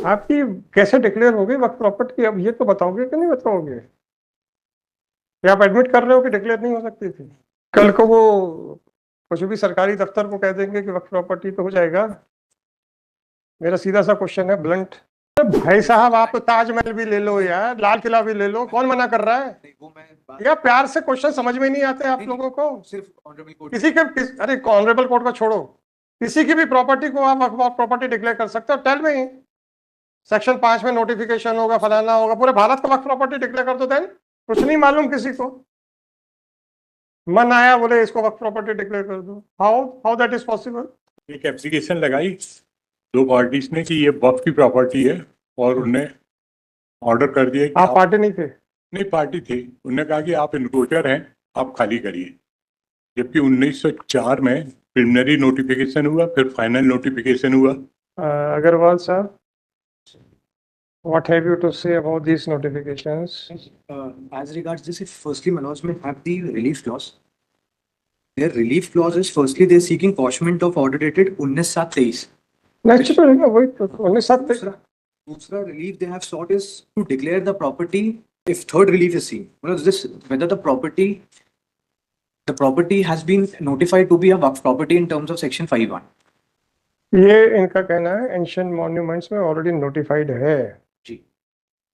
आपकी कैसे डिक्लेयर होगी वक्त प्रॉपर्टी, अब ये तो बताओगे कि नहीं बताओगे? या आप एडमिट कर रहे हो कि डिक्लेयर नहीं हो सकती थी? कल को वो कुछ भी सरकारी दफ्तर को कह देंगे कि वक्त प्रॉपर्टी तो हो जाएगा। मेरा सीधा सा क्वेश्चन है, ब्लंट। भाई साहब, आप तो ताजमहल भी ले लो यार, लाल किला भी ले लो, कौन मना कर रहा है? या प्यार से क्वेश्चन समझ में नहीं आते आप लोगों को? सिर्फ ऑनरेबल कोर्ट अरे ऑनरेबल कोर्ट का छोड़ो, किसी की भी प्रॉपर्टी को आप प्रॉपर्टी डिक्लेयर कर सकते हो। टेल में सेक्शन 5 में नोटिफिकेशन होगा, फलाना होगा, पूरे भारत का वक्त प्रॉपर्टी डिक्लेयर कर दो। देन कुछ नहीं मालूम किसी को, मन आया बोले इसको वक्त प्रॉपर्टी डिक्लेयर कर दो। How how that is possible? एक एप्लीकेशन लगाई दो पार्टीज ने कि ये वक्फ की प्रॉपर्टी है, और उन्हें ऑर्डर कर दिया कि आप पार्टी नहीं थे? नहीं, पार्टी थी। उन्होंने कहा कि आप इनक्रोचर हैं, आप खाली करिए। जबकि 1904 में प्रिलिमिनरी नोटिफिकेशन हुआ, फिर फाइनल नोटिफिकेशन हुआ। अग्रवाल साहब, what have you to say about these notifications? As regards this, if firstly Manoj may have the relief clause. Their relief clause is firstly they're seeking quashment of order dated 19/7/23. Next तो रहेगा वही तो 19/7। दूसरा relief they have sought is to declare the property if third relief is seen. This whether the property has been notified to be a waqf property in terms of section 5(1). ये इनका कहना है ancient monuments में already notified है जी।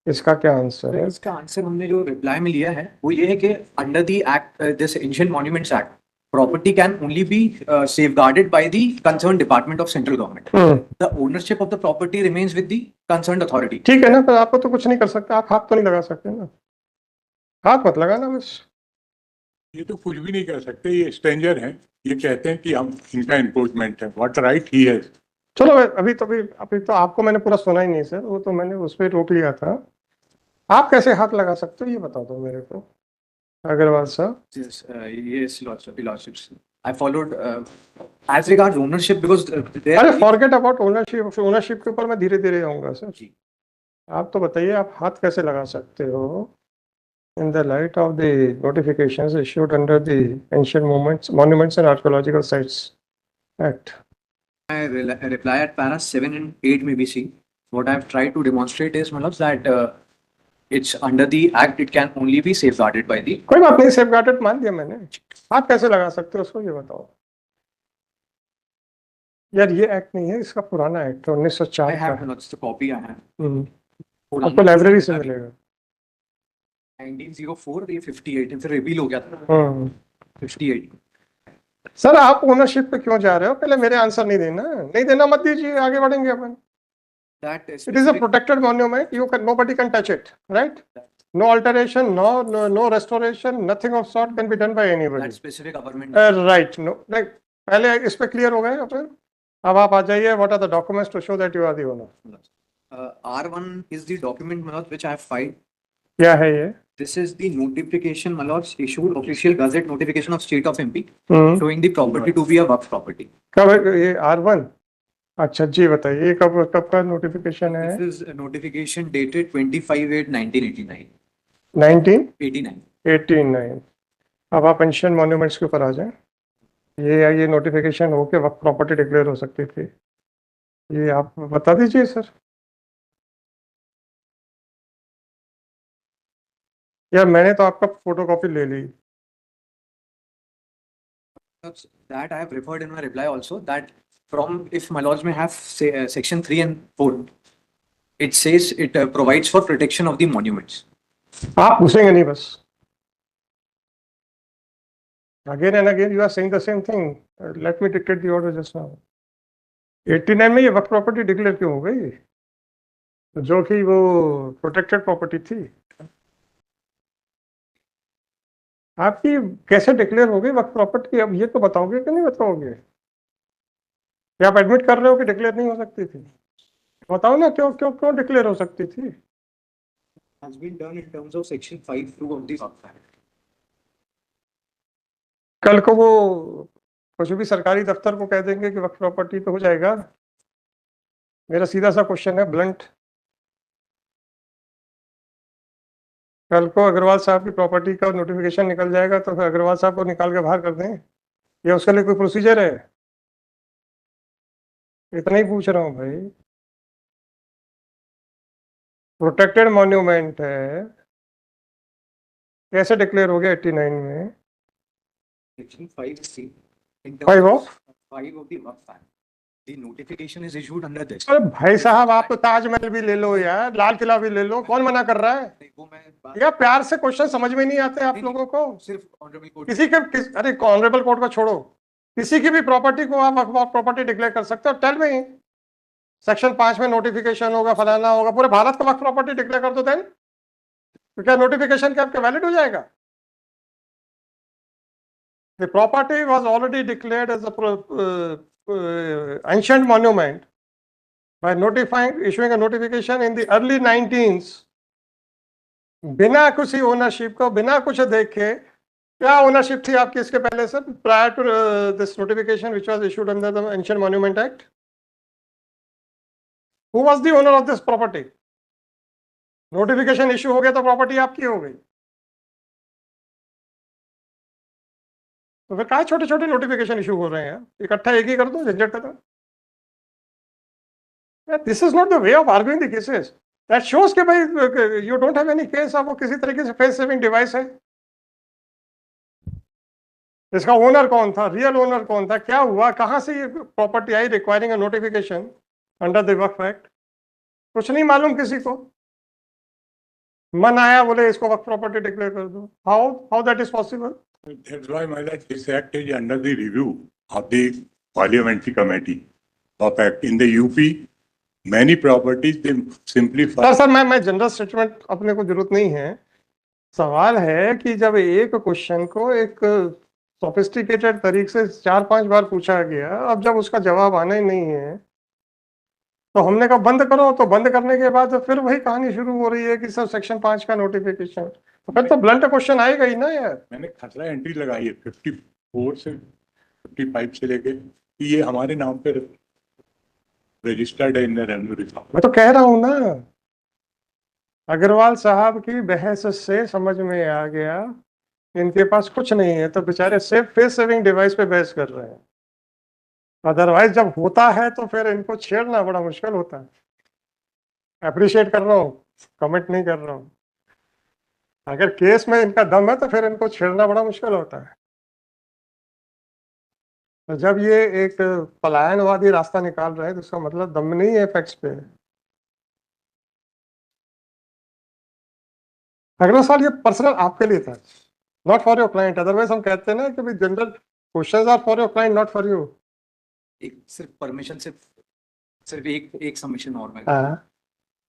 इसका क्या answer है? इसका आंसर हमने जो रिप्लाई में लिया है वो ये है कि under the act, this ancient monuments act, property can only be safeguarded by the concerned department of central government. The ownership of the property remains with the concerned authority. ठीक है ना, पर आपको तो कुछ नहीं कर सकते, आप हाथ तो नहीं लगा सकते ना, हाथ मत लगाना बस। ये तो कुछ भी नहीं कर सकते, ये स्ट्रेंजर हैं, ये कहते हैं कि हम इनका एनक्रोचमेंट है। व्हाट राइट ही है? चलो अभी तो आपको मैंने पूरा सुना ही नहीं सर, वो तो मैंने उस पर रोक लिया था। आप कैसे हाथ लगा सकते हो ये बता दो मेरे को, अग्रवाल साहब। Yes, lordships. I followed as regards ownership because अरे फॉरगेट अबाउट ओनरशिप, ओनरशिप के ऊपर मैं धीरे धीरे आऊंगा सर। जी। आप तो बताइए, आप हाथ कैसे लगा सकते हो in the light of the notifications issued under the Ancient Monuments and Archaeological Sites Act? My reply at para 7 and 8 may be seen. What I have tried to demonstrate is, Manoj, that it's under the act, it can only be safeguarded by the. कोई बात नहीं, safeguarded मान दिया मैंने। आप कैसे लगा सकते हो उसको ये बताओ यार। ये एक्ट नहीं है, इसका पुराना एक्ट है 1904 I have का। Manoj, the copy I have. आपको लाइब्रेरी से मिलेगा। 1904 ये 58 फिर रिवील हो गया था 58। सर आप ओनरशिप पे क्यों जा रहे हो? पहले मेरे आंसर नहीं देना मत दीजिए, आगे बढ़ेंगे अपन। That is it is a protected monument, you can, nobody can touch it, right? No alteration, no restoration, nothing of sort can be done by anybody. that specific government. Right, no पहले इस पे clear हो गए अपन। अब आप आ जाइए, what are the documents to show that you are the owner? R1 is the document, Manoj, which I have filed. क्या है ये? This is the notification, Manoj, issued official gazette notification of state of MP showing the property to be a waqf property. कब है ये R1? अच्छा जी बताइए, ये कब कब का नोटिफिकेशन है? This is a notification dated 25/8/1989. 1989। अब आप एंशिएंट मॉन्यूमेंट्स के ऊपर आ जाएं। ये नोटिफिकेशन हो के वक्त प्रॉपर्टी डिक्लेयर हो सकती थी, ये आप बता दीजिए सर। यार मैंने तो आपका फोटोकॉपी ले ली। That I have referred in my reply also, that from, if my lords may have section 3 and 4, it says it provides for protection of the monuments. आप घुसेंगे नहीं बस। Again and again you are saying the same thing. Let me dictate the order just now. 89 में ये वक्त property declare क्यों हो गई, जो कि वो प्रोटेक्टेड प्रॉपर्टी थी? आपकी कैसे डिक्लेयर हो गई वक्त प्रॉपर्टी, अब ये तो बताओगे कि नहीं बताओगे? या आप एडमिट कर रहे हो कि डिक्लेयर नहीं हो सकती थी? बताओ ना, क्यों क्यों क्यों डिक्लेयर हो सकती थी? Has been done in terms of section 5(2) of the Waqf Act. कल को वो कुछ भी सरकारी दफ्तर को कह देंगे कि वक्त प्रॉपर्टी तो हो जाएगा। मेरा सीधा सा क्वेश्चन है, ब्लंट। कल को अग्रवाल साहब की प्रॉपर्टी का नोटिफिकेशन निकल जाएगा तो फिर अग्रवाल साहब को निकाल के बाहर कर दें, या उसके लिए कोई प्रोसीजर है? इतना ही पूछ रहा हूँ भाई। प्रोटेक्टेड मॉन्यूमेंट है, कैसे डिक्लेयर हो गया 89 में? Section 5C. In terms 5 of of? 5 of the Waqf Act. The notification is issued under this. अरे भाई साहब, आप तो ताजमहल भी ले लो यार, लाल किला भी ले लो, कौन मना कर रहा है? नहीं, वो मैं बात या प्यार से क्वेश्चन समझ में नहीं आते आप नहीं, लोगों को? सिर्फ ऑनरेबल कोर्ट किसी के अरे ऑनरेबल कोर्ट को छोड़ो, किसी की भी प्रॉपर्टी को आप वक्फ प्रॉपर्टी डिक्लेयर कर सकते हो। टेल में सेक्शन 5 में नोटिफिकेशन होगा, फलाना होगा, पूरे भारत का वक्फ प्रॉपर्टी डिक्लेयर कर दो, देन तो क्या नोटिफिकेशन क्या आपके वैलिड हो जाएगा? The property was already declared as a ancient monument by issuing a notification in the early 19s, बिना किसी ओनरशिप को, बिना कुछ देखे। क्या ओनरशिप थी आपकी इसके पहले sir, prior to this notification which was issued under the ancient monument act? Who was the owner of this property? Notification issue हो गया तो प्रॉपर्टी आपकी हो गई, तो फिर क्या छोटे छोटे नोटिफिकेशन इशू हो रहे हैं? इकट्ठा एक ही कर दो, झंझट खत्म। This is not the way of arguing the cases. That shows कि भाई you don't have any case, आप वो किसी तरीके से फेस सेविंग डिवाइस है। इसका ओनर कौन था, रियल ओनर कौन था, क्या हुआ, कहां से ये property I requiring a notification under the Waqf act? कुछ नहीं मालूम किसी को, मन आया बोले इसको वक्फ प्रॉपर्टी डिक्लेयर कर दो। How that is possible? That's why, my lord, this act is under the review of the parliamentary committee of act. In the UP, many properties, they simply. Sir मैं जनरल स्टेटमेंट अपने को जरूरत नहीं है। सवाल है कि जब एक क्वेश्चन को एक सोफिस्टिकेटेड तरीके से 4-5 बार पूछा गया, अब जब उसका जवाब आना ही नहीं है तो हमने कहा बंद करो, तो बंद करने के बाद फिर वही कहानी शुरू हो रही है कि सर सेक्शन 5 का नोटिफिकेशन, तो फिर तो ब्लंट क्वेश्चन आएगा ही ना यार। मैंने खतरा एंट्री लगाई है 54 से 55 से लेके कि ये हमारे नाम पे रजिस्टर्ड है इन द रेवेन्यू रिकॉर्ड। मैं तो कह रहा हूं ना, अग्रवाल साहब की बहस से समझ में आ गया इनके पास कुछ नहीं है, तो बेचारे फेस सेविंग डिवाइस पे बहस कर रहे हैं। अदरवाइज जब होता है तो फिर इनको छेड़ना बड़ा मुश्किल होता है। अप्रिशिएट कर रहा हूँ, कमेंट नहीं कर रहा हूँ। अगर केस में इनका दम है तो फिर इनको छेड़ना बड़ा मुश्किल होता है। तो जब ये एक पलायनवादी रास्ता निकाल रहे हैं तो इसका मतलब दम नहीं है फैक्ट्स पे। अगला सवाल ये पर्सनल आपके लिए था, not for your client. Otherwise हम कहते हैं ना कि भाई general questions are for your client, not for you. एक सिर्फ परमिशन से सिर्फ एक सबमिशन और मैं हाँ,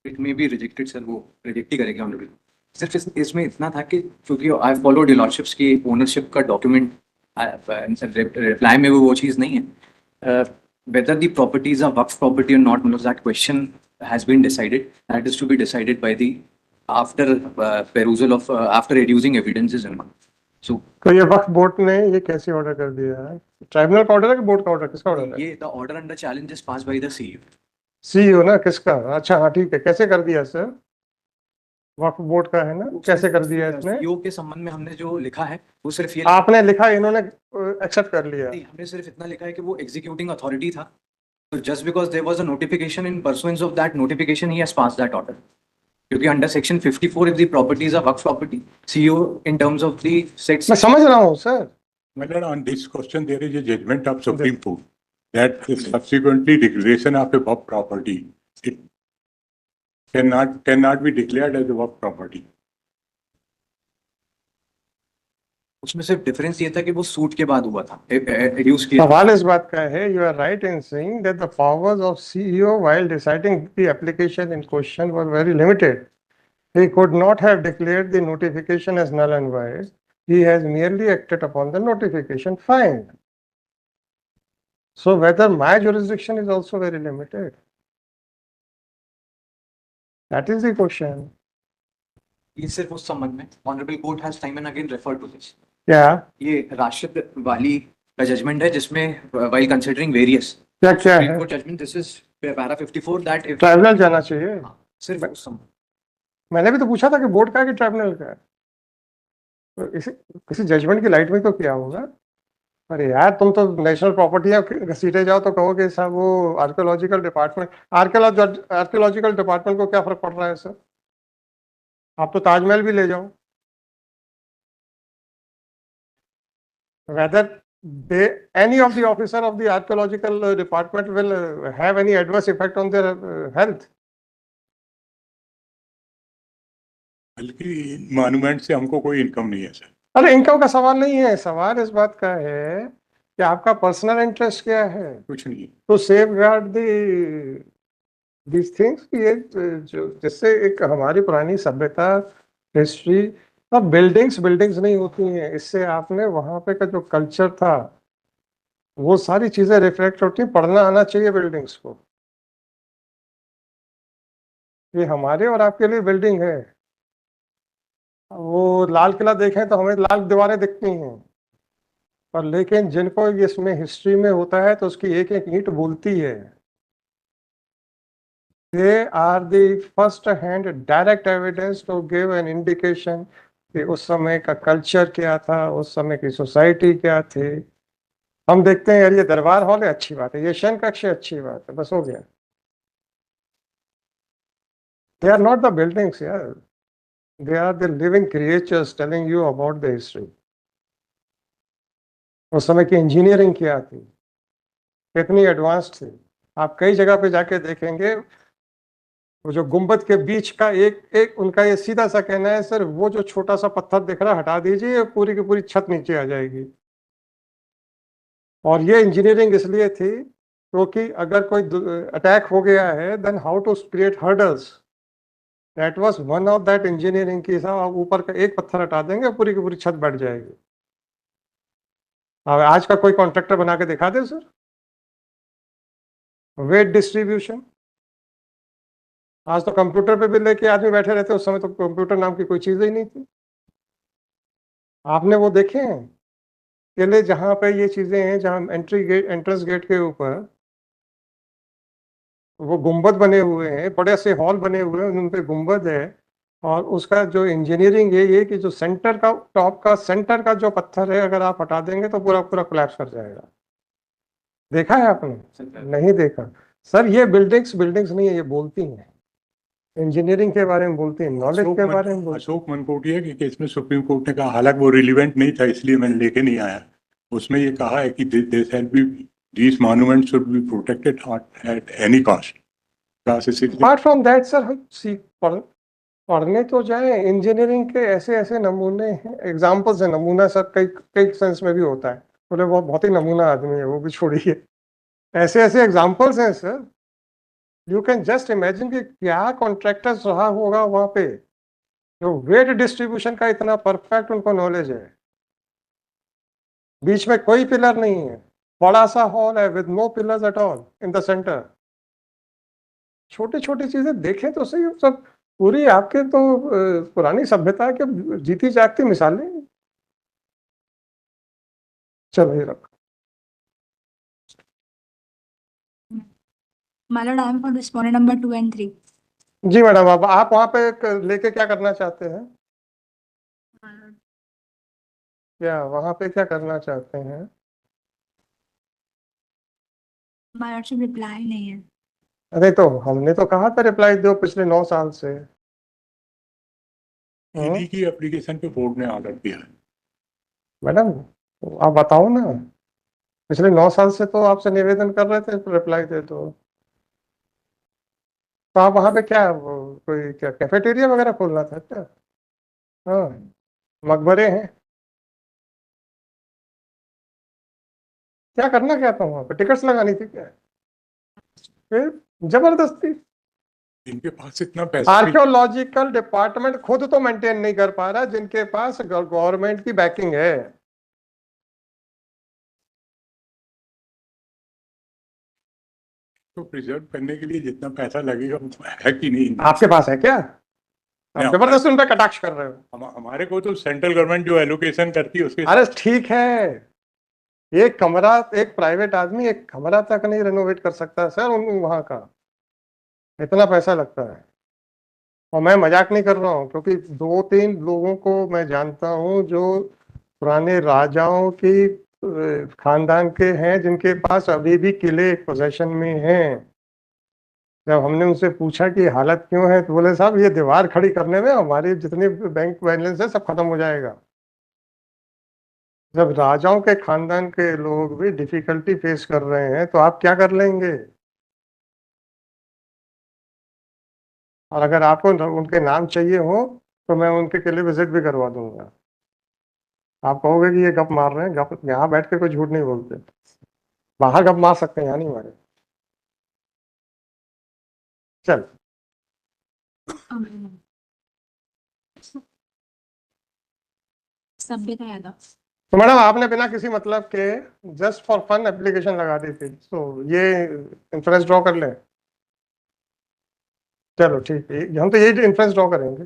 it may be rejected sir, वो रिजेक्ट ही करेंगे ऑनरेबल। सिर्फ इसमें इतना था कि क्योंकि आई फॉलोड योर लॉर्डशिप्स की ओनरशिप का डॉक्यूमेंट रिप्लाई में वो चीज़ नहीं है। whether the properties are waqf property or not, that question has been decided. That is to be decided by the after perusal of after reducing evidences and all. So तो ये वक्फ board ने ये कैसे order कर दिया है? Tribunal का order है कि बोर्ड का ऑर्डर, किसका ऑर्डर है? ये the order under challenge is passed by the CEO. CEO ना, किसका? अच्छा हाँ ठीक है, कैसे कर दिया सर? वक्फ बोर्ड का है ना, कैसे कर दिया इसने? CEO के संबंध में हमने जो लिखा है वो सिर्फ ये आपने लिखा, इन्होंने एक्सेप्ट कर लिया? नहीं, हमने सिर्फ इतना लिखा है कि वो एग्जीक्यूटिंग अथॉरिटी था, तो just because there was a notification in pursuance of that notification he has passed that order. क्योंकि under section 54 if the properties are waqf property, CEO in terms of the sets. मैं समझ रहा हूँ sir. My lord, on this question, there is a judgment of Supreme Court that subsequently declaration of a waqf property, it cannot be declared as a waqf property. उसमें सिर्फ difference ये था कि वो सूट के बाद हुआ था, रिड्यूस किया। सवाल इस बात का है, you are right in saying that the powers of CEO while deciding the application in question were very limited. He could not have declared the notification as null and void. He has merely acted upon the notification. Fine. So whether my jurisdiction is also very limited? That is the question. ये सिर्फ उस संबंध में honourable court has time and again referred to this. क्या ये राशिद वाली का judgement है जिसमें व्हाइल कंसीडरिंग वेरियस क्या क्या है? Court judgement, this is para 54 that if tribunal जाना चाहिए। सिर्फ उस संबंध। मैंने भी तो पूछा था कि बोर्ड का है कि ट्राइब्यूनल का है, तो किसी जजमेंट की लाइट में तो क्या होगा? अरे यार तुम तो नेशनल प्रॉपर्टी घसीटे जाओ तो कहोगे साहब वो आर्कियोलॉजिकल डिपार्टमेंट को क्या फर्क पड़ रहा है सर? आप तो ताजमहल भी ले जाओ, whether they any of the officer of the archaeological department will have any adverse effect on their health. बल्कि मॉन्यूमेंट से हमको कोई इनकम नहीं है सर। अरे इनकम का सवाल नहीं है, सवाल इस बात का है कि आपका पर्सनल इंटरेस्ट क्या है कुछ नहीं। To safeguard these things. ये जो जिससे एक हमारी पुरानी सभ्यता, हिस्ट्री, अब बिल्डिंग्स नहीं होती हैं, इससे आपने वहां पे का जो कल्चर था वो सारी चीजें रिफ्लेक्ट होती हैं। पढ़ना आना चाहिए बिल्डिंग्स को। ये हमारे और आपके लिए बिल्डिंग है। वो लाल किला देखें तो हमें लाल दीवारें दिखती हैं, पर लेकिन जिनको इसमें हिस्ट्री में होता है तो उसकी एक एक ईंट बोलती है। They are the first hand direct evidence to give an indication कि उस समय का कल्चर क्या था, उस समय की सोसाइटी क्या थे। हम देखते हैं यार ये दरबार हॉल है, अच्छी बात है, ये शयन कक्ष है, अच्छी बात है, बस हो गया। They are not the buildings यार, they are the living creatures telling you about the history. उस समय की इंजीनियरिंग क्या थी, कितनी एडवांस थी। आप कई जगह पे जाके देखेंगे, वो जो गुंबद के बीच का एक उनका ये सीधा सा कहना है, सर वो जो छोटा सा पत्थर दिख रहा है हटा दीजिए, पूरी की पूरी छत नीचे आ जाएगी। और ये इंजीनियरिंग इसलिए थी क्योंकि अगर कोई अटैक हो गया है, then how to create hurdles. That was one of that engineering की। साहब आप ऊपर का एक पत्थर हटा देंगे, पूरी की पूरी छत बैठ जाएगी। अब आज का कोई कॉन्ट्रैक्टर बना के दिखा दे सर। वेट डिस्ट्रीब्यूशन, आज तो कंप्यूटर पे भी लेके आदमी बैठे रहते, उस समय तो कंप्यूटर नाम की कोई चीज ही नहीं थी। आपने वो देखे हैं किले जहां पे ये चीजें हैं, जहां एंट्रेंस गेट के ऊपर वो गुंबद बने हुए हैं, बड़े से हॉल बने हुए हैं, उन पे गुंबद है। और उसका जो इंजीनियरिंग है ये कि जो सेंटर का, टॉप का सेंटर का जो पत्थर है, अगर आप हटा देंगे तो पूरा पूरा कोलैप्स कर जाएगा। देखा है आपने? नहीं देखा सर। ये बिल्डिंग्स नहीं है, ये बोलती हैं, इंजीनियरिंग के बारे में बोलती हैं, नॉलेज के बारे में बोलती अशोक मनकोटिया के केस में सुप्रीम कोर्ट ने कहा, हालांकि वो रिलीवेंट नहीं था इसलिए मैंने लेके नहीं आया, उसमें ये कहा है कि these monuments should be protected at any cost। Apart from that sir, पढ़ने तो जाए, इंजीनियरिंग के ऐसे ऐसे नमूने हैं, एग्जाम्पल्स है। नमूना सर कई कई सेंस में भी होता है, बोले वो बहुत ही नमूना आदमी है, वो भी छोड़िए। ऐसे ऐसे एग्जाम्पल्स हैं sir. You can just imagine कि क्या कॉन्ट्रैक्टर्स रहा होगा वहां पे, जो वेट डिस्ट्रीब्यूशन का इतना परफेक्ट उनको नॉलेज है। बीच में कोई पिलर नहीं है, बड़ा सा हॉल है with no pillars at all in the centre. छोटी छोटी चीजें देखें तो सही, सब पूरी आपके तो पुरानी सभ्यता के जीती जागती मिसालें। चलो ये रखो। My lord, I am for respondent number 2 and 3. Ji madam, अब आप वहां पे लेके क्या करना चाहते हैं? क्या वहां पे क्या करना चाहते हैं? My lordship reply नहीं है। अरे तो हमने तो कहा था रिप्लाई दो पिछले 9 साल से। ईडी की एप्लीकेशन पे बोर्ड ने ऑर्डर दिया है। मैडम आप बताओ ना, पिछले 9 साल से तो आपसे निवेदन कर रहे थे रिप्लाई दे दो। तो आप वहां पे क्या कोई क्या कैफेटेरिया वगैरह खोलना था क्या? हाँ, मकबरे हैं, क्या करना क्या था वहां पे? टिकट्स लगानी थी क्या? फिर जबरदस्ती। इनके पास इतना पैसा आर्कियोलॉजिकल डिपार्टमेंट खुद तो मेंटेन नहीं कर पा रहा, जिनके पास गवर्नमेंट की बैकिंग है। तो प्रिजर्व करने के लिए जितना पैसा लगेगा है कि नहीं? आपके पास है क्या? आप जबरदस्ती उन पर कटाक्ष कर रहे हो। हमारे को तो सेंट्रल गवर्नमेंट जो एलोकेशन करती है उसके। अरे ठीक है, एक कमरा, एक प्राइवेट आदमी एक कमरा तक नहीं रेनोवेट कर सकता सर, वहां का इतना पैसा लगता है। और मैं मजाक नहीं कर रहा हूँ, क्योंकि 2-3 लोगों को मैं जानता हूँ जो पुराने राजाओं की खानदान के हैं, जिनके पास अभी भी किले पोजेशन में हैं। जब हमने उनसे पूछा कि हालत क्यों है तो बोले साहब ये दीवार खड़ी करने में हमारे जितने बैंक बैलेंस है सब खत्म हो जाएगा। जब राजाओं के खानदान के लोग भी डिफिकल्टी फेस कर रहे हैं तो आप क्या कर लेंगे। और अगर आपको उनके नाम चाहिए हो तो मैं उनके के लिए विजिट भी करवा दूंगा। आप कहोगे कि ये गप मार रहे हैं, गप यहाँ बैठ के कोई झूठ नहीं बोलते। बाहर गप मार सकते हैं, यहाँ नहीं मारे। चल सभ्यता यादव। तो मैडम आपने बिना किसी मतलब के जस्ट फॉर फन एप्लीकेशन लगा दी थी, तो ये इंफ्रेंस ड्रॉ कर लें। चलो ठीक है, हम तो यही इंफ्रेंस ड्रॉ करेंगे।